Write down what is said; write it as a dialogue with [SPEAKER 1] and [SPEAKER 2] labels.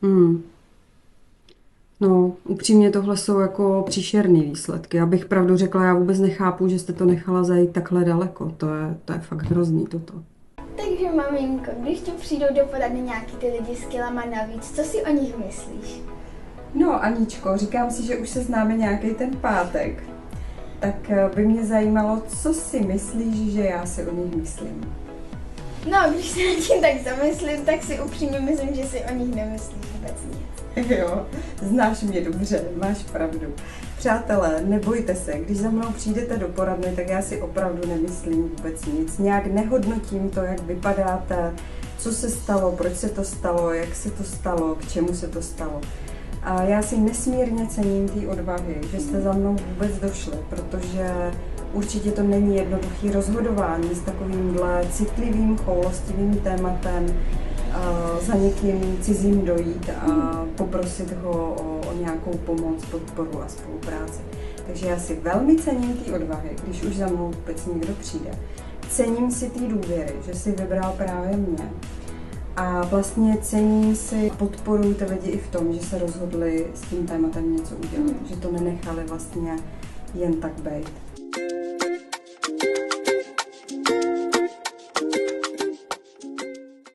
[SPEAKER 1] Hmm. No, upřímně tohle jsou jako příšerný výsledky. Já bych pravdu řekla, já vůbec nechápu, že jste to nechala zajít takhle daleko. To je fakt hrozný toto.
[SPEAKER 2] Takže maminko, když tu přijdou do poradny nějaký ty lidi s kilama navíc, co si o nich myslíš?
[SPEAKER 3] No, Aničko, říkám si, že už se známe nějaký ten pátek. Tak by mě zajímalo, co si myslíš, že já si o nich myslím.
[SPEAKER 2] No, když se nad tím tak zamyslím, tak si upřímně myslím, že si o nich nemyslíš vůbec nic.
[SPEAKER 3] Jo, znáš mě dobře, máš pravdu. Přátelé, nebojte se, když za mnou přijdete do poradny, tak já si opravdu nemyslím vůbec nic. Nějak nehodnotím to, jak vypadáte, co se stalo, proč se to stalo, jak se to stalo, k čemu se to stalo. A já si nesmírně cením té odvahy, že jste za mnou vůbec došli, protože určitě to není jednoduché rozhodování s takovýmhle citlivým, choulostivým tématem, za někým cizím dojít a poprosit ho o nějakou pomoc, podporu a spolupráci. Takže já si velmi cením té odvahy, když už za mnou vůbec někdo přijde. Cením si té důvěry, že si vybral právě mě. A vlastně cením si, podporuji ty lidi i v tom, že se rozhodli s tím tématem něco udělat, že to nenechali vlastně jen tak být.